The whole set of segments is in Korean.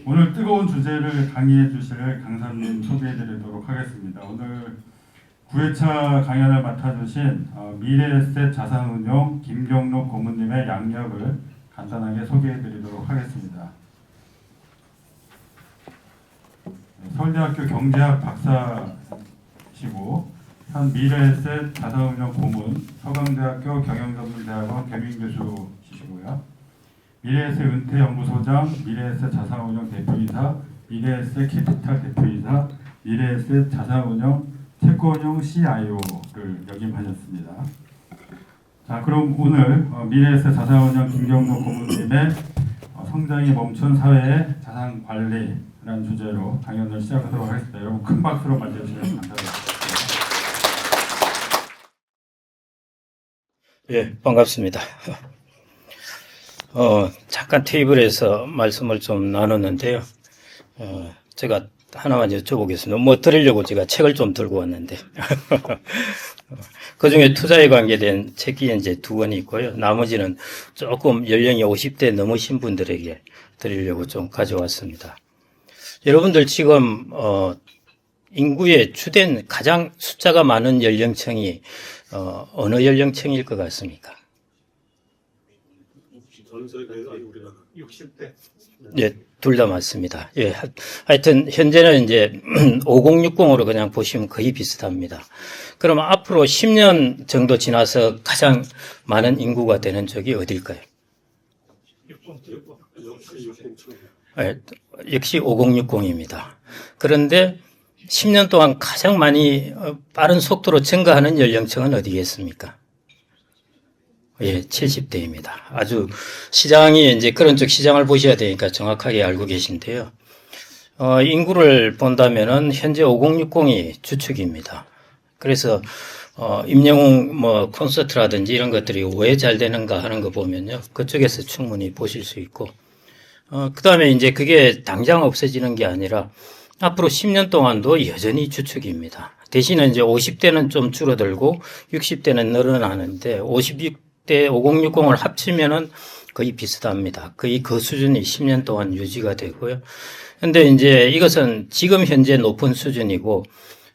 오늘 뜨거운 주제를 강의해 주실 강사님 소개해 드리도록 하겠습니다. 오늘 9회차 강연을 맡아주신 미래에셋 자산운용 김경록 고문님의 양력을 간단하게 소개해 드리도록 하겠습니다. 서울대학교 경제학 박사시고 현 미래에셋 자산운용 고문, 서강대학교 경영전문대학원 겸임교수시고요. 미래에셋 은퇴연구소장, 미래에셋 자산운용 대표이사, 미래에셋 캐피탈 대표이사, 미래에셋 자산운용 채권형 CIO를 역임하셨습니다. 자, 그럼 오늘 미래에셋 자산운용 김경록 고문님의 성장이 멈춘 사회의 자산관리라는 주제로 강연을 시작하도록 하겠습니다. 여러분 큰 박수로 맞이해주시면 감사하겠습니다. 예, 반갑습니다. 잠깐 테이블에서 말씀을 좀 나눴는데요. 제가 하나만 여쭤보겠습니다. 뭐 드리려고 제가 책을 좀 들고 왔는데. 그 중에 투자에 관계된 책이 이제 2권이 있고요. 나머지는 조금 연령이 50대 넘으신 분들에게 드리려고 좀 가져왔습니다. 여러분들 지금, 인구의 주된 가장 숫자가 많은 연령층이, 어느 연령층일 것 같습니까? 전 세계에서 우리나라 60대. 예, 둘 다 맞습니다. 예, 하여튼 현재는 이제 5060으로 그냥 보시면 거의 비슷합니다. 그럼 앞으로 10년 정도 지나서 가장 많은 인구가 되는 쪽이 어딜까요? 예, 역시 5060입니다. 그런데 10년 동안 가장 많이 빠른 속도로 증가하는 연령층은 어디겠습니까? 예, 70대입니다. 아주 시장이 이제 그런 쪽 시장을 보셔야 되니까 정확하게 알고 계신데요. 인구를 본다면은 현재 5060이 주축입니다. 그래서 임영웅 뭐 콘서트라든지 이런 것들이 왜 잘 되는가 하는 거 보면요. 그쪽에서 충분히 보실 수 있고, 그다음에 이제 그게 당장 없어지는 게 아니라 앞으로 10년 동안도 여전히 주축입니다. 대신에 이제 50대는 좀 줄어들고 60대는 늘어나는데 56대 5060을 합치면은 거의 비슷합니다. 거의 그 수준이 10년 동안 유지가 되고요. 근데 이제 이것은 지금 현재 높은 수준이고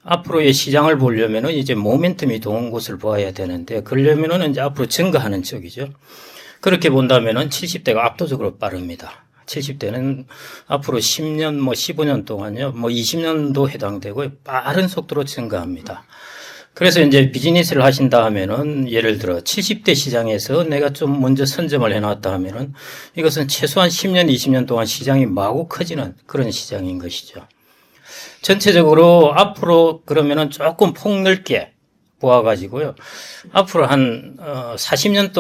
앞으로의 시장을 보려면은 이제 모멘텀이 좋은 곳을 보아야 되는데 그러려면은 이제 앞으로 증가하는 쪽이죠. 그렇게 본다면은 70대가 압도적으로 빠릅니다. 70대는 앞으로 10년, 15년 동안요, 20년도 해당되고 빠른 속도로 증가합니다. 그래서 이제 비즈니스를 하신다 하면은 예를 들어 70대 시장에서 내가 좀 먼저 선점을 해놨다 하면은 이것은 최소한 10년, 20년 동안 시장이 마구 커지는 그런 시장인 것이죠. 전체적으로 앞으로 그러면은 조금 폭넓게 보아가지고요. 앞으로 한 40년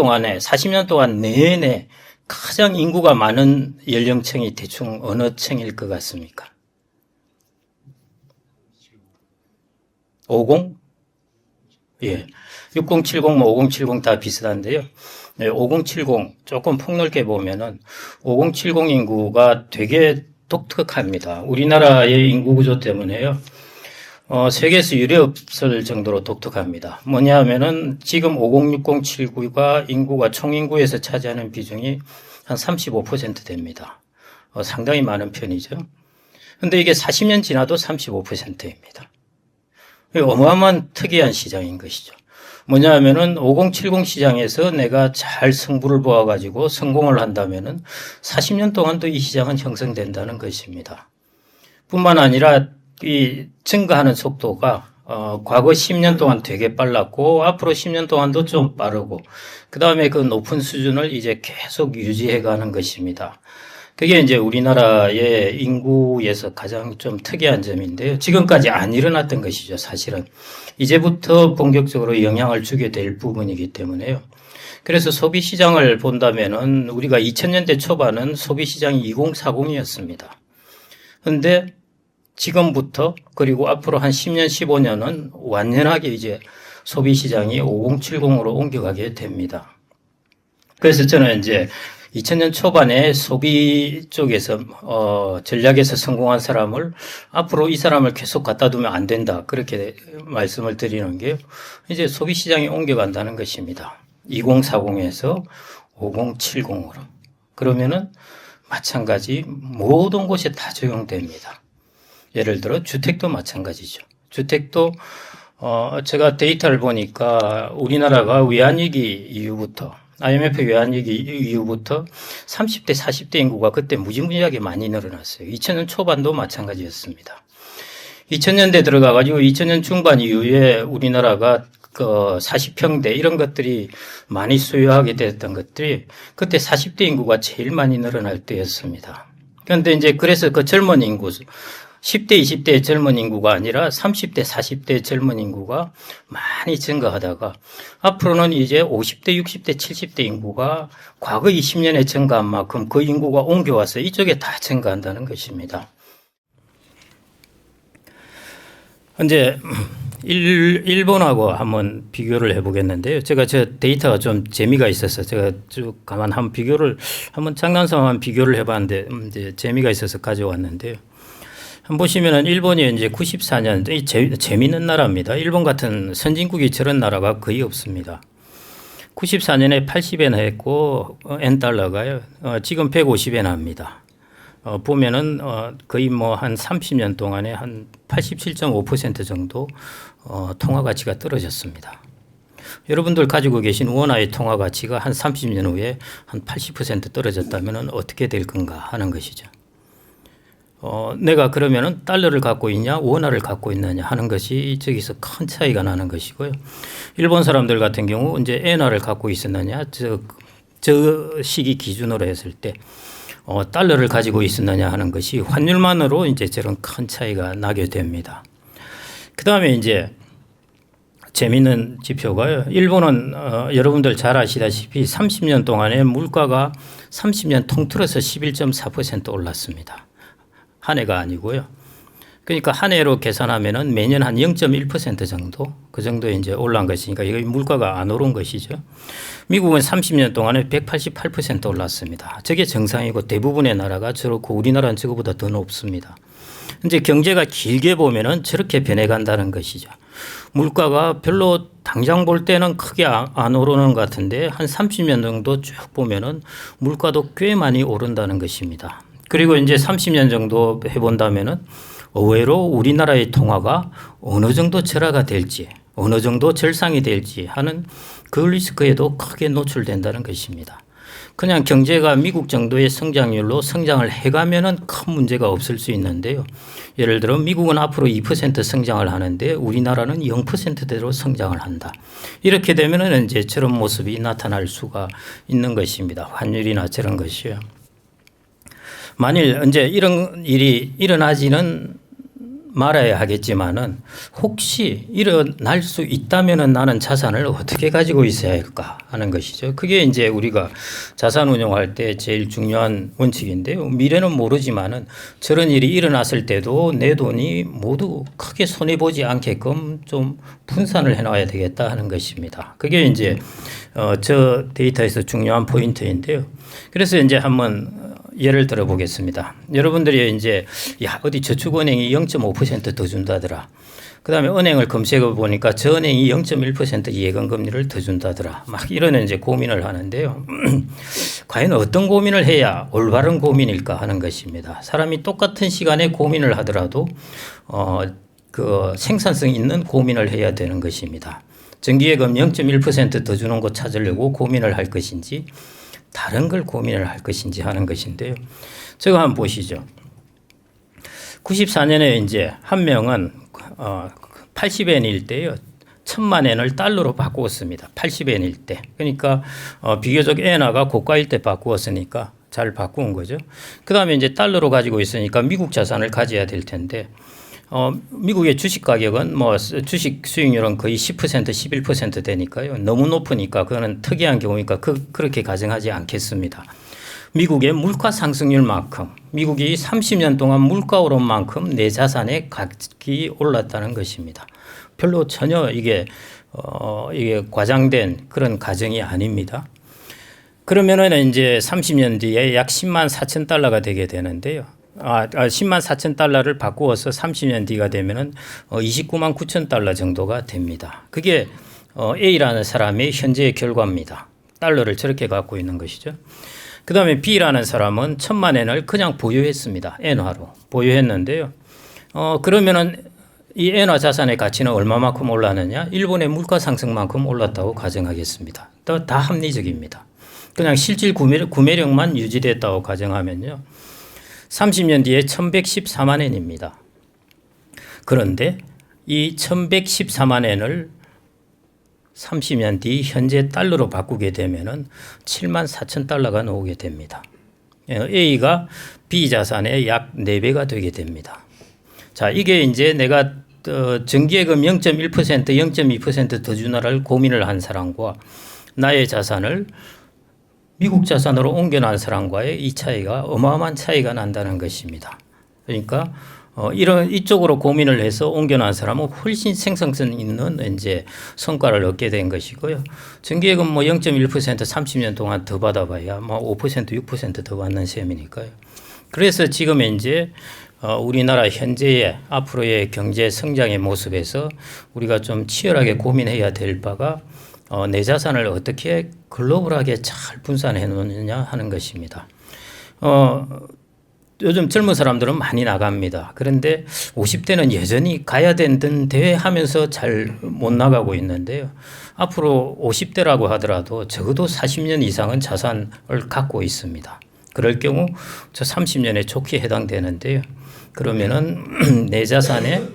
동안 내내 가장 인구가 많은 연령층이 대충 어느 층일 것 같습니까? 50? 예. 60, 70, 5070 다 비슷한데요. 네, 5070 조금 폭넓게 보면은 5070 인구가 되게 독특합니다. 우리나라의 인구 구조 때문에요. 세계에서 유례없을 정도로 독특합니다. 뭐냐 하면은 지금 5060, 79가 인구가 총인구에서 차지하는 비중이 한 35% 됩니다. 상당히 많은 편이죠. 근데 이게 40년 지나도 35%입니다. 어마어마한 특이한 시장인 것이죠. 뭐냐 하면은 5070 시장에서 내가 잘 승부를 보아가지고 성공을 한다면은 40년 동안도 이 시장은 형성된다는 것입니다. 뿐만 아니라 이 증가하는 속도가 과거 10년 동안 되게 빨랐고 앞으로 10년 동안도 좀 빠르고 그 다음에 그 높은 수준을 이제 계속 유지해 가는 것입니다. 그게 이제 우리나라의 인구에서 가장 좀 특이한 점인데요. 지금까지 안 일어났던 것이죠, 사실은. 이제부터 본격적으로 영향을 주게 될 부분이기 때문에요. 그래서 소비 시장을 본다면은 우리가 2000년대 초반은 소비 시장이 2040이었습니다. 근데 지금부터 그리고 앞으로 한 10년, 15년은 완연하게 이제 소비 시장이 5070으로 옮겨가게 됩니다. 그래서 저는 이제 2000년 초반에 소비 쪽에서 전략에서 성공한 사람을 앞으로 이 사람을 계속 갖다 두면 안 된다. 그렇게 말씀을 드리는 게 이제 소비 시장이 옮겨간다는 것입니다. 2040에서 5070으로. 그러면은 마찬가지 모든 곳에 다 적용됩니다. 예를 들어 주택도 마찬가지죠. 주택도 제가 데이터를 보니까 우리나라가 외환위기 이후부터 IMF 외환위기 이후부터 30대 40대 인구가 그때 무지무지하게 많이 늘어났어요. 2000년 초반도 마찬가지였습니다. 2000년대 들어가가지고 2000년 중반 이후에 우리나라가 40평대 이런 것들이 많이 소유하게 됐던 것들이 그때 40대 인구가 제일 많이 늘어날 때였습니다. 그런데 이제 그래서 그 젊은 인구 10대, 20대의 젊은 인구가 아니라 30대, 40대의 젊은 인구가 많이 증가하다가 앞으로는 이제 50대, 60대, 70대 인구가 과거 20년에 증가한 만큼 그 인구가 옮겨와서 이쪽에 다 증가한다는 것입니다. 이제 일본하고 한번 비교를 해보겠는데요. 제가 저 데이터가 좀 재미가 있어서 제가 쭉 가만 한번 한번 장난삼아 비교를 해봤는데 이제 재미가 있어서 가져왔는데요. 한번 보시면은 일본이 이제 94년 재미있는 나라입니다. 일본 같은 선진국이 저런 나라가 거의 없습니다. 94년에 80엔 했고 엔달러가요. 지금 150엔 합니다. 보면은 거의 뭐 한 30년 동안에 한 87.5% 정도 통화 가치가 떨어졌습니다. 여러분들 가지고 계신 원화의 통화 가치가 한 30년 후에 한 80% 떨어졌다면 어떻게 될 건가 하는 것이죠. 내가 그러면은 달러를 갖고 있냐 원화를 갖고 있느냐 하는 것이 저기서 큰 차이가 나는 것이고요. 일본 사람들 같은 경우 이제 엔화를 갖고 있었느냐 저 시기 기준으로 했을 때 달러를 가지고 있었느냐 하는 것이 환율만으로 이제 저런 큰 차이가 나게 됩니다. 그 다음에 이제 재미있는 지표가요. 일본은 여러분들 잘 아시다시피 30년 동안에 물가가 30년 통틀어서 11.4% 올랐습니다. 한 해가 아니고요. 그러니까 한 해로 계산하면은 매년 한 0.1% 정도 그 정도 이제 올라간 것이니까 이거 물가가 안 오른 것이죠. 미국은 30년 동안에 188% 올랐습니다. 저게 정상이고 대부분의 나라가 저렇고 우리나라는 저거보다 더 높습니다. 이제 경제가 길게 보면은 저렇게 변해간다는 것이죠. 물가가 별로 당장 볼 때는 크게 안 오르는 것 같은데 한 30년 정도 쭉 보면은 물가도 꽤 많이 오른다는 것입니다. 그리고 이제 30년 정도 해본다면은 의외로 우리나라의 통화가 어느 정도 절하가 될지 어느 정도 절상이 될지 하는 그 리스크에도 크게 노출된다는 것입니다. 그냥 경제가 미국 정도의 성장률로 성장을 해가면은 큰 문제가 없을 수 있는데요. 예를 들어 미국은 앞으로 2% 성장을 하는데 우리나라는 0%대로 성장을 한다. 이렇게 되면은 이제 저런 모습이 나타날 수가 있는 것입니다. 환율이나 저런 것이요. 만일 이제 이런 일이 일어나지는 말아야 하겠지만은 혹시 일어날 수 있다면은 나는 자산을 어떻게 가지고 있어야 할까 하는 것이죠. 그게 이제 우리가 자산 운용할 때 제일 중요한 원칙인데요. 미래는 모르지만은 저런 일이 일어났을 때도 내 돈이 모두 크게 손해 보지 않게끔 좀 분산을 해놔야 되겠다 하는 것입니다. 그게 이제 저 데이터에서 중요한 포인트인데요. 그래서 이제 한번 예를 들어 보겠습니다. 여러분들이 이제 어디 저축은행이 0.5% 더 준다더라. 그 다음에 은행을 검색해 보니까 저 은행이 0.1% 예금금리를 더 준다더라. 막 이런 이제 고민을 하는데요. 과연 어떤 고민을 해야 올바른 고민일까 하는 것입니다. 사람이 똑같은 시간에 고민을 하더라도 그 생산성 있는 고민을 해야 되는 것입니다. 정기예금 0.1% 더 주는 거 찾으려고 고민을 할 것인지 다른 걸 고민을 할 것인지 하는 것인데요. 저거 한번 보시죠. 94년에 이제 한 명은 80엔일 때요. 1000만 엔을 달러로 바꾸었습니다. 80엔일 때. 그러니까 비교적 엔화가 고가일 때 바꾸었으니까 잘 바꾼 거죠. 그 다음에 이제 달러로 가지고 있으니까 미국 자산을 가져야 될 텐데 미국의 주식 가격은 뭐 주식 수익률은 거의 10% 11% 되니까요. 너무 높으니까 그거는 특이한 경우니까 그렇게 가정하지 않겠습니다. 미국의 물가 상승률만큼 미국이 30년 동안 물가 오른 만큼 내 자산의 가격이 올랐다는 것입니다. 별로 전혀 이게 과장된 그런 가정이 아닙니다. 그러면은 이제 30년 뒤에 약 10만 4천 달러가 되게 되는데요. 10만 4천 달러를 바꾸어서 30년 뒤가 되면은 29만 9천 달러 정도가 됩니다. 그게 A라는 사람의 현재의 결과입니다. 달러를 저렇게 갖고 있는 것이죠. 그 다음에 B라는 사람은 1,000만 엔을 그냥 보유했습니다. 엔화로 보유했는데요. 그러면은 이 엔화 자산의 가치는 얼마만큼 올랐느냐? 일본의 물가 상승만큼 올랐다고 가정하겠습니다. 다 합리적입니다. 그냥 실질 구매력만 유지됐다고 가정하면요. 30년 뒤에 1,114만 엔입니다. 그런데 이 1,114만 엔을 30년 뒤 현재 달러로 바꾸게 되면은 7만 4천 달러가 나오게 됩니다. A가 B 자산의 약 4배가 되게 됩니다. 자, 이게 이제 내가 정기예금 0.1%, 0.2% 더 주나를 고민을 한 사람과 나의 자산을 미국 자산으로 옮겨놓은 사람과의 이 차이가 어마어마한 차이가 난다는 것입니다. 그러니까 이쪽으로 고민을 해서 옮겨놓은 사람은 훨씬 생산성 있는 이제 성과를 얻게 된 것이고요. 정기예금 0.1% 30년 동안 더 받아봐야 5%, 6% 더 받는 셈이니까요. 그래서 지금 이제 우리나라 현재의 앞으로의 경제 성장의 모습에서 우리가 좀 치열하게 고민해야 될 바가 내 자산을 어떻게 글로벌하게 잘 분산해 놓느냐 하는 것입니다. 요즘 젊은 사람들은 많이 나갑니다. 그런데 50대는 여전히 가야 되는데 하면서 잘 못 나가고 있는데요. 앞으로 50대라고 하더라도 적어도 40년 이상은 자산을 갖고 있습니다. 그럴 경우 저 30년에 좋게 해당되는데요. 그러면은 내 자산의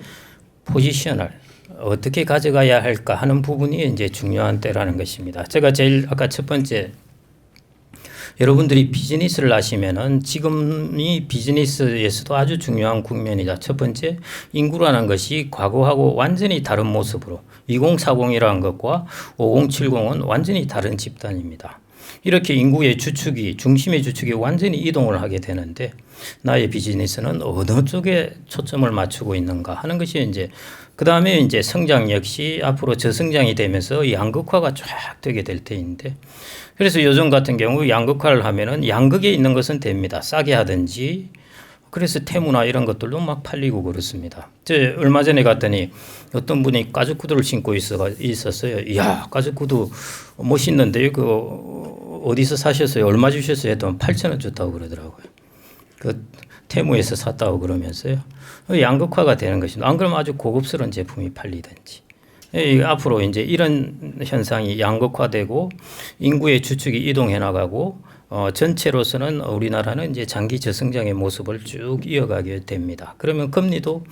포지션을 어떻게 가져가야 할까 하는 부분이 이제 중요한 때라는 것입니다. 제가 제일 아까 첫 번째 여러분들이 비즈니스를 하시면은 지금이 비즈니스에서도 아주 중요한 국면이다. 첫 번째, 인구라는 것이 과거하고 완전히 다른 모습으로 2040이라는 것과 5070은 완전히 다른 집단입니다. 이렇게 인구의 주축이, 중심의 주축이 완전히 이동을 하게 되는데 나의 비즈니스는 어느 쪽에 초점을 맞추고 있는가 하는 것이 이제 그 다음에 이제 성장 역시 앞으로 저성장이 되면서 양극화가 쫙 되게 될 때인데 그래서 요즘 같은 경우 양극화를 하면은 양극에 있는 것은 됩니다. 싸게 하든지 그래서 테무나 이런 것들도 막 팔리고 그렇습니다. 저 얼마 전에 갔더니 어떤 분이 가죽 구두를 신고 있었어요. 이야, 가죽 구두 멋있는데요. 어디서 사셨어요? 얼마 주셨어요? 했더니 8,000원 줬다고 그러더라고요. 테무에서 샀다고 그러면서요. 양극화가 되는 것입니다. 안 그러면 아주 고급스러운 제품이 팔리든지. 앞으로 이제 이런 현상이 양극화되고 인구의 주축이 이동해 나가고 전체로서는 우리나라는 이제 장기 저성장의 모습을 쭉 이어가게 됩니다. 그러면 금리도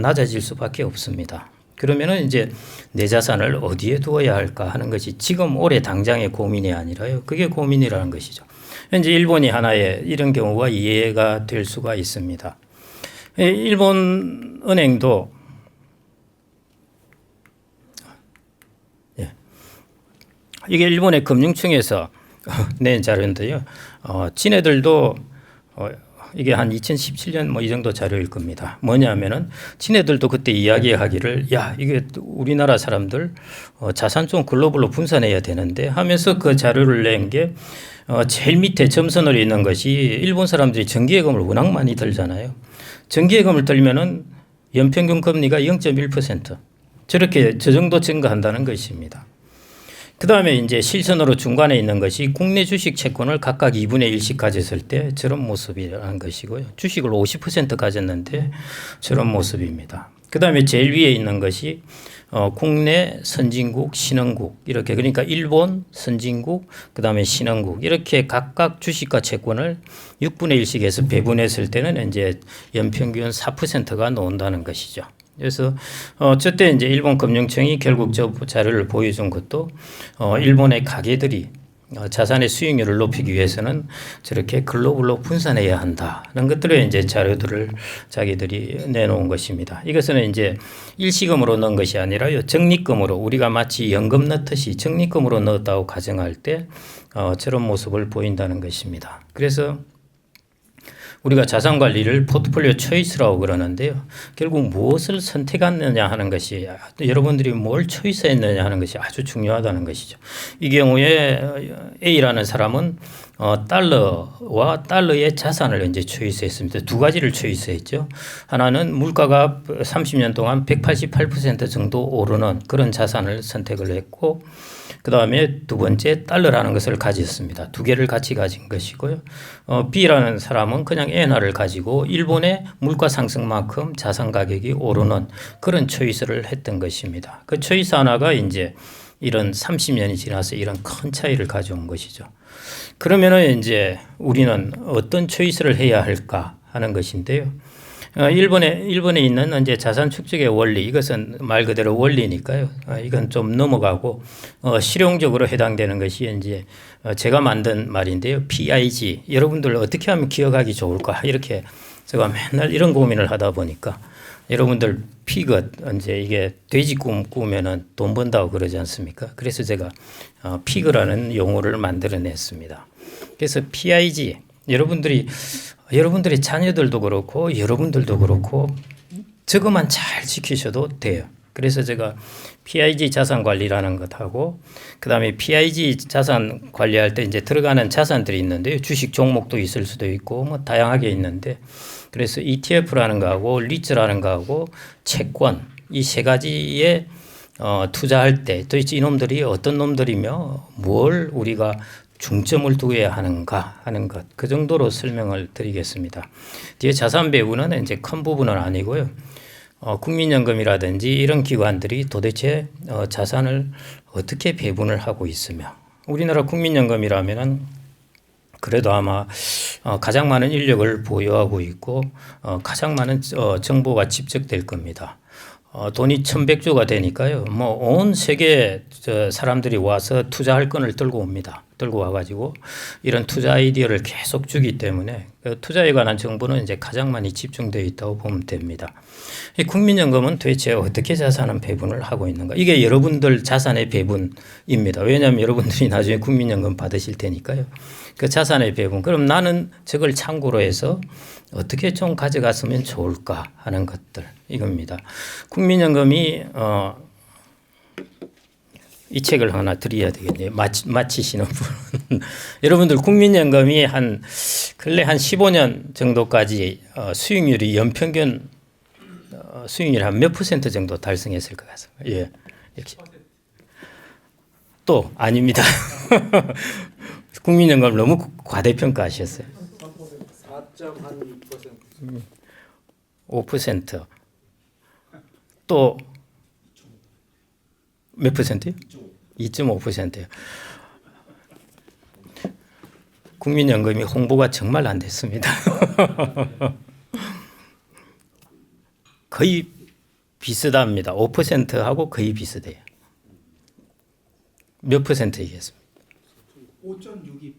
낮아질 수밖에 없습니다. 그러면은 이제 내 자산을 어디에 두어야 할까 하는 것이 지금 올해 당장의 고민이 아니라요. 그게 고민이라는 것이죠. 현재 일본이 하나의 이런 경우가 이해가 될 수가 있습니다. 일본 은행도 이게 일본의 금융청에서 낸 자료인데요. 지네들도 이게 한 2017년 이 정도 자료일 겁니다. 뭐냐면은 지네들도 그때 이야기하기를 이게 우리나라 사람들 자산 좀 글로벌로 분산해야 되는데 하면서 그 자료를 낸 게 제일 밑에 점선으로 있는 것이 일본 사람들이 정기예금을 워낙 많이 들잖아요. 정기예금을 들면은 연평균 금리가 0.1% 저렇게 저 정도 증가한다는 것입니다. 그 다음에 이제 실선으로 중간에 있는 것이 국내 주식 채권을 각각 2분의 1씩 가졌을 때 저런 모습이라는 것이고요. 주식을 50% 가졌는데 저런 모습입니다. 그 다음에 제일 위에 있는 것이 국내 선진국, 신흥국 이렇게 그러니까 일본, 선진국, 그 다음에 신흥국 이렇게 각각 주식과 채권을 6분의 1씩 해서 배분했을 때는 이제 연평균 4%가 나온다는 것이죠. 그래서 저때 이제 일본 금융청이 결국 저 자료를 보여준 것도 일본의 가게들이 자산의 수익률을 높이기 위해서는 저렇게 글로벌로 분산해야 한다는 것들의 이제 자료들을 자기들이 내놓은 것입니다. 이것은 이제 일시금으로 넣은 것이 아니라요 적립금으로 우리가 마치 연금 넣듯이 적립금으로 넣었다고 가정할 때 저런 모습을 보인다는 것입니다. 그래서 우리가 자산 관리를 포트폴리오 초이스라고 그러는데요. 결국 무엇을 선택했느냐 하는 것이 여러분들이 뭘 초이스했느냐 하는 것이 아주 중요하다는 것이죠. 이 경우에 A라는 사람은 달러와 달러의 자산을 이제 초이스했습니다. 두 가지를 초이스했죠. 하나는 물가가 30년 동안 188% 정도 오르는 그런 자산을 선택을 했고 그 다음에 두 번째 달러라는 것을 가졌습니다. 두 개를 같이 가진 것이고요. B라는 사람은 그냥 엔화를 가지고 일본의 물가 상승만큼 자산 가격이 오르는 그런 초이스를 했던 것입니다. 그 초이스 하나가 이제 이런 30년이 지나서 이런 큰 차이를 가져온 것이죠. 그러면은 이제 우리는 어떤 초이스를 해야 할까 하는 것인데요. 일본에 있는 이제 자산 축적의 원리, 이것은 말 그대로 원리니까요. 이건 좀 넘어가고 실용적으로 해당되는 것이 이제 제가 만든 말인데요. PIG. 여러분들 어떻게 하면 기억하기 좋을까? 이렇게 제가 맨날 이런 고민을 하다 보니까 여러분들 피것 이제 이게 돼지 꾸면은 돈 번다고 그러지 않습니까? 그래서 제가 피그라는 용어를 만들어냈습니다. 그래서 PIG 여러분들이 자녀들도 그렇고 여러분들도 그렇고 저것만 잘 지키셔도 돼요. 그래서 제가 PIG 자산 관리라는 것하고 그다음에 PIG 자산 관리할 때 이제 들어가는 자산들이 있는데요. 주식 종목도 있을 수도 있고 뭐 다양하게 있는데 그래서 ETF라는 거하고 리츠라는 거하고 채권 이 세 가지에 투자할 때 도대체 이놈들이 어떤 놈들이며 뭘 우리가 중점을 두어야 하는가 하는 것, 그 정도로 설명을 드리겠습니다. 뒤에 자산 배분은 이제 큰 부분은 아니고요. 국민연금이라든지 이런 기관들이 도대체 자산을 어떻게 배분을 하고 있으며 우리나라 국민연금이라면은 그래도 아마 가장 많은 인력을 보유하고 있고 가장 많은 정보가 집적될 겁니다. 돈이 1,100조가 되니까요. 뭐 온 세계 사람들이 와서 투자할 건을 들고 옵니다. 들고 와가지고 이런 투자 아이디어를 계속 주기 때문에 투자에 관한 정보는 이제 가장 많이 집중되어 있다고 보면 됩니다. 이 국민연금은 도대체 어떻게 자산은 배분을 하고 있는가? 이게 여러분들 자산의 배분입니다. 왜냐하면 여러분들이 나중에 국민연금 받으실 테니까요. 그 자산의 배분. 그럼 나는 저걸 참고로 해서 어떻게 좀 가져갔으면 좋을까 하는 것들 이겁니다. 국민연금이 이 책을 하나 드려야 되겠네요. 마치시는 분은 여러분들 국민연금이 근래 한 15년 정도까지 수익률이 연평균 수익률 한 몇 퍼센트 정도 달성했을 것 같습니다. 예, 역시 또 아닙니다. 국민연금 너무 과대평가하셨어요. 4.2%. 5%. 또 몇 퍼센트요? 2.5%요. 국민연금이 홍보가 정말 안 됐습니다. 거의 비슷합니다. 5%하고 거의 비슷해요. 몇 퍼센트이겠습니까? 5.62.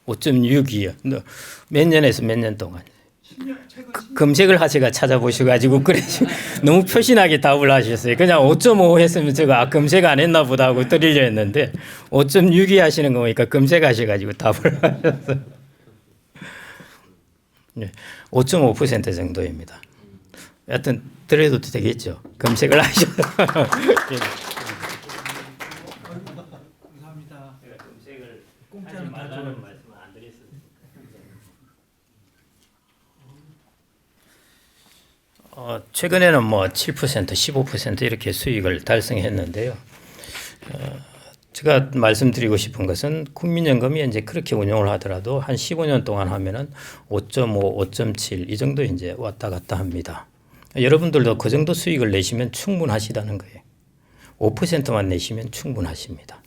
5.62요. 몇 년에서 몇 년 동안? 검색을 하시가 찾아보셔가지고 그래 너무 표신하게 답을 하셨어요. 그냥 5.5 했으면 제가 검색 안 했나 보다 하고 드리려 했는데 5.62 하시는 거 보니까 검색하셔가지고 답을 하셨어요. 네, 5.5% 정도입니다. 여하튼 드려도 되겠죠. 검색을 하셔서. 감사합니다. 검색을 공짜는 다 줘요. 말씀을 안 드렸습니다. 최근에는 뭐 7%, 15% 이렇게 수익을 달성했는데요. 제가 말씀드리고 싶은 것은 국민연금이 이제 그렇게 운영을 하더라도 한 15년 동안 하면은 5.5, 5.7 이 정도 이제 왔다 갔다 합니다. 여러분들도 그 정도 수익을 내시면 충분하시다는 거예요. 5%만 내시면 충분하십니다.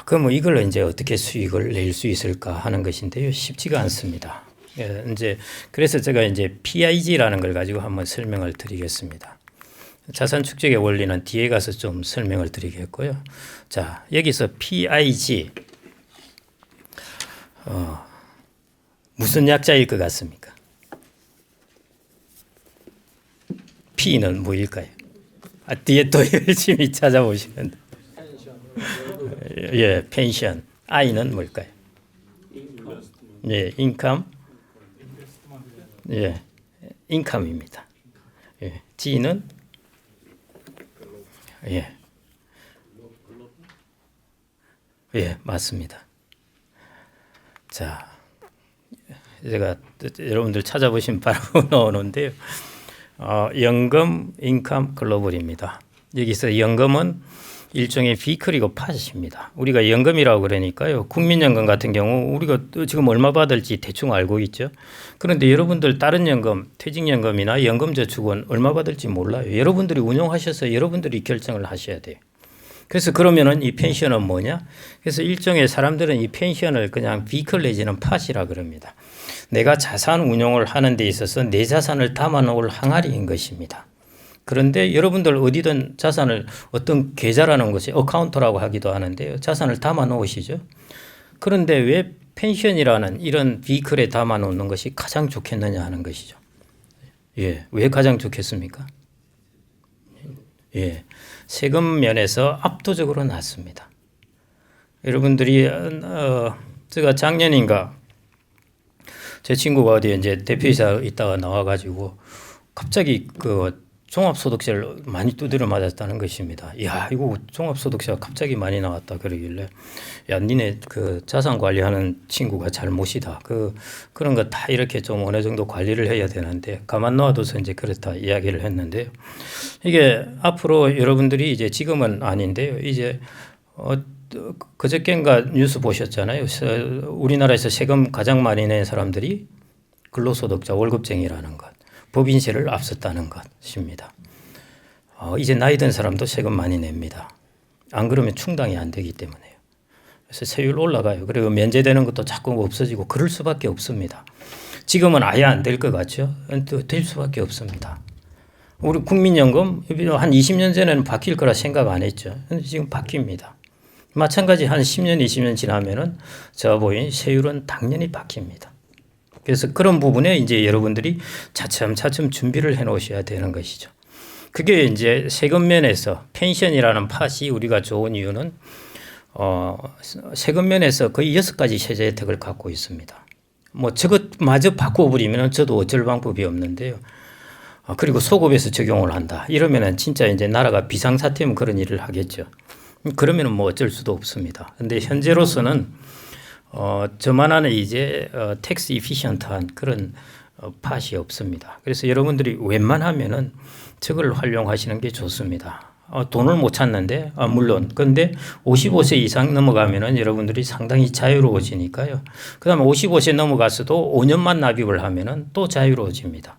그럼 이걸 이제 어떻게 수익을 낼 수 있을까 하는 것인데요. 쉽지가 않습니다. 예, 이제 그래서 제가 이제 PIG라는 걸 가지고 한번 설명을 드리겠습니다. 자산 축적의 원리는 뒤에 가서 좀 설명을 드리겠고요. 자, 여기서 PIG 무슨 약자일 것 같습니까? P는 뭐일까요? 뒤에 또 열심히 찾아보시면 예, 펜션. I는 뭘까요? 예, 인컴. 예, 인컴입니다. 예, G는 예, 예, 맞습니다. 자, 제가 여러분들 찾아보시면 바로 나오는데요. 연금, 인컴, 글로벌입니다. 여기서 연금은 일종의 비클이고 팟입니다. 우리가 연금이라고 그러니까요. 국민연금 같은 경우 우리가 지금 얼마 받을지 대충 알고 있죠. 그런데 여러분들 다른 연금, 퇴직연금이나 연금저축은 얼마 받을지 몰라요. 여러분들이 운용하셔서 여러분들이 결정을 하셔야 돼요. 그래서 그러면은 이 펜션은 뭐냐? 그래서 일종의 사람들은 이 펜션을 그냥 비클 내지는 팟이라 그럽니다. 내가 자산 운용을 하는 데 있어서 내 자산을 담아놓을 항아리인 것입니다. 그런데 여러분들 어디든 자산을 어떤 계좌라는 것이 어카운트라고 하기도 하는데요. 자산을 담아 놓으시죠. 그런데 왜 펜션이라는 이런 비클에 담아 놓는 것이 가장 좋겠느냐 하는 것이죠. 예, 왜 가장 좋겠습니까? 예, 세금 면에서 압도적으로 낫습니다. 여러분들이 제가 작년인가 제 친구가 어디에 이제 대표이사 있다가 나와가지고 갑자기 그 종합소득세를 많이 두드려 맞았다는 것입니다. 야, 이거 종합소득세가 갑자기 많이 나왔다 그러길래, 야, 니네 그 자산 관리하는 친구가 잘못이다. 그런 거 다 이렇게 좀 어느 정도 관리를 해야 되는데 가만 놔둬서 이제 그렇다 이야기를 했는데요. 이게 앞으로 여러분들이 이제 지금은 아닌데요. 이제 그저께인가 뉴스 보셨잖아요. 우리나라에서 세금 가장 많이 낸 사람들이 근로소득자 월급쟁이라는 것. 법인세를 앞섰다는 것입니다. 이제 나이 든 사람도 세금 많이 냅니다. 안 그러면 충당이 안 되기 때문에요. 그래서 세율 올라가요. 그리고 면제되는 것도 자꾸 없어지고 그럴 수밖에 없습니다. 지금은 아예 안 될 것 같죠? 될 수밖에 없습니다. 우리 국민연금 한 20년 전에는 바뀔 거라 생각 안 했죠. 근데 지금 바뀝니다. 마찬가지 한 10년, 20년 지나면은 저 보인 세율은 당연히 바뀝니다. 그래서 그런 부분에 이제 여러분들이 차츰차츰 준비를 해 놓으셔야 되는 것이죠. 그게 이제 세금 면에서 펜션이라는 팟이 우리가 좋은 이유는 세금 면에서 거의 6가지 세제 혜택을 갖고 있습니다. 뭐 저것마저 바꿔버리면 저도 어쩔 방법이 없는데요. 그리고 소급해서 적용을 한다. 이러면은 진짜 이제 나라가 비상사태면 그런 일을 하겠죠. 그러면은 뭐 어쩔 수도 없습니다. 근데 현재로서는 저만한 이제 텍스 이피션트한 그런 팟이 없습니다. 그래서 여러분들이 웬만하면은 저걸 활용하시는 게 좋습니다. 돈을 못 찾는데 물론 근데 55세 이상 넘어가면은 여러분들이 상당히 자유로워지니까요. 그다음에 55세 넘어가서도 5년만 납입을 하면은 또 자유로워집니다.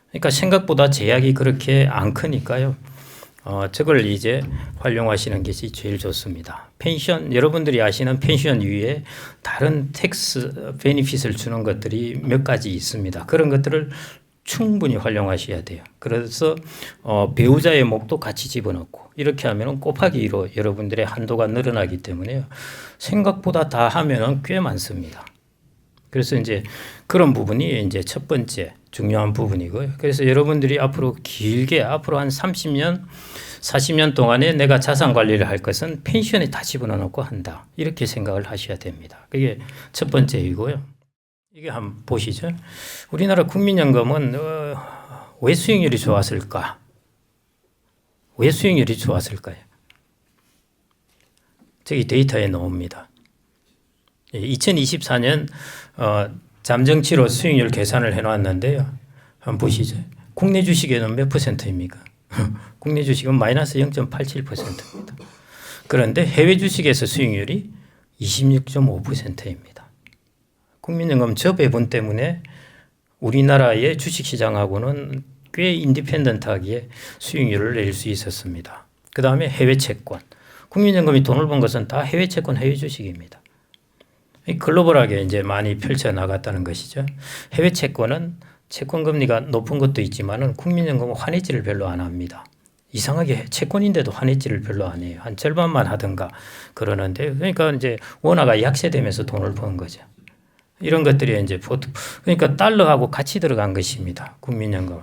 그러니까 생각보다 제약이 그렇게 안 크니까요. 저걸 이제 활용하시는 것이 제일 좋습니다. 펜션, 여러분들이 아시는 펜션 위에 다른 텍스 베니핏을 주는 것들이 몇 가지 있습니다. 그런 것들을 충분히 활용하셔야 돼요. 그래서 배우자의 몫도 같이 집어넣고 이렇게 하면 곱하기 2로 여러분들의 한도가 늘어나기 때문에요. 생각보다 다 하면은 꽤 많습니다. 그래서 이제 그런 부분이 이제 첫 번째 중요한 부분이고요. 그래서 여러분들이 앞으로 길게 앞으로 한 30년, 40년 동안에 내가 자산 관리를 할 것은 펜션에 다 집어넣고 한다. 이렇게 생각을 하셔야 됩니다. 그게 첫 번째이고요. 이게 한번 보시죠. 우리나라 국민연금은 왜 수익률이 좋았을까? 왜 수익률이 좋았을까요? 저기 데이터에 나옵니다. 2024년 잠정치로 수익률 계산을 해놨는데요. 한번 보시죠. 국내 주식에는 몇 %입니까? 국내 주식은 마이너스 0.87%입니다. 그런데 해외 주식에서 수익률이 26.5%입니다. 국민연금 저배분 때문에 우리나라의 주식시장하고는 꽤 인디펜던트하게 수익률을 낼 수 있었습니다. 그 다음에 해외 채권. 국민연금이 돈을 번 것은 다 해외 채권, 해외 주식입니다. 글로벌하게 이제 많이 펼쳐 나갔다는 것이죠. 해외 채권은 채권 금리가 높은 것도 있지만은 국민연금은 환해지를 별로 안 합니다. 이상하게 채권인데도 환해지를 별로 안 해요. 한 절반만 하든가 그러는데 그러니까 이제 원화가 약세되면서 돈을 번 거죠. 이런 것들이 이제 그러니까 달러하고 같이 들어간 것입니다. 국민연금.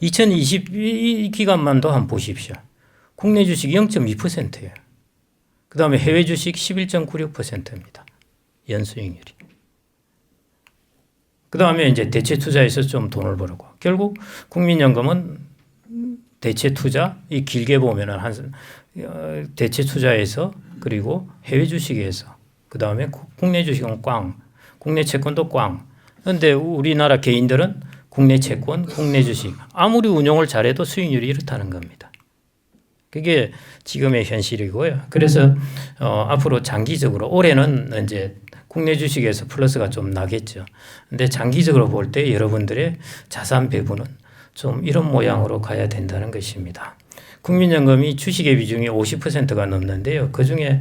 2022 기간만도 한번 보십시오. 국내 주식 0.2%예요. 그 다음에 해외 주식 11.96%입니다. 연수익률이. 그 다음에 이제 대체 투자에서 좀 돈을 벌고 결국 국민연금은 대체 투자 이 길게 보면은 한 대체 투자에서 그리고 해외 주식에서 그 다음에 국내 주식은 꽝, 국내 채권도 꽝. 그런데 우리나라 개인들은 국내 채권, 국내 주식 아무리 운용을 잘해도 수익률이 이렇다는 겁니다. 그게 지금의 현실이고요. 그래서 앞으로 장기적으로 올해는 이제 국내 주식에서 플러스가 좀 나겠죠. 근데 장기적으로 볼 때 여러분들의 자산 배분은 좀 이런 모양으로 가야 된다는 것입니다. 국민연금이 주식의 비중이 50%가 넘는데요. 그중에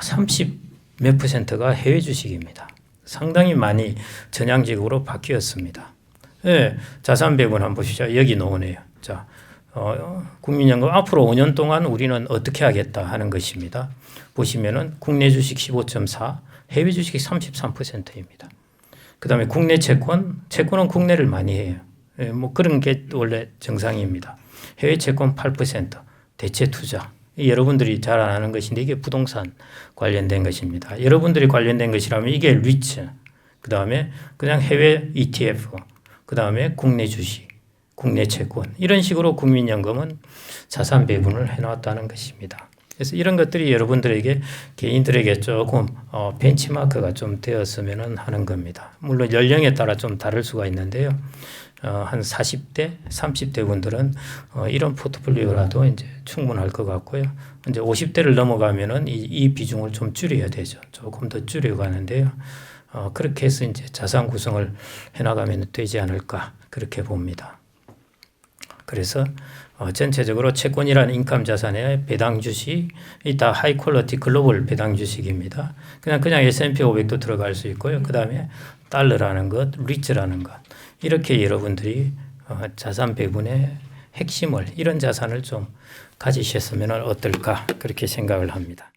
30 몇 %가 해외 주식입니다. 상당히 많이 전향적으로 바뀌었습니다. 네, 자산 배분 한번 보시죠. 여기 나오네요. 자, 국민연금 앞으로 5년 동안 우리는 어떻게 하겠다 하는 것입니다. 보시면은 국내 주식 15.4, 해외 주식이 33%입니다. 그 다음에 국내 채권은 국내를 많이 해요. 예, 뭐 그런 게 원래 정상입니다. 해외 채권 8%, 대체 투자. 여러분들이 잘 아는 것인데 이게 부동산 관련된 것입니다. 여러분들이 관련된 것이라면 이게 리츠, 그 다음에 그냥 해외 ETF, 그 다음에 국내 주식, 국내 채권 이런 식으로 국민연금은 자산 배분을 해놨다는 것입니다. 그래서 이런 것들이 여러분들에게 개인들에게 조금 벤치마크가 좀 되었으면 하는 겁니다. 물론 연령에 따라 좀 다를 수가 있는데요. 한 40대, 30대 분들은 이런 포트폴리오라도 이제 충분할 것 같고요. 이제 50대를 넘어가면은 이 비중을 좀 줄여야 되죠. 조금 더 줄여가는데요. 그렇게 해서 이제 자산 구성을 해나가면 되지 않을까 그렇게 봅니다. 그래서 전체적으로 채권이라는 인컴 자산의 배당 주식이 다 하이 퀄리티 글로벌 배당 주식입니다. 그냥 S&P 500도 들어갈 수 있고요. 그 다음에 달러라는 것, 리츠라는 것 이렇게 여러분들이 자산 배분의 핵심을 이런 자산을 좀 가지셨으면 어떨까 그렇게 생각을 합니다.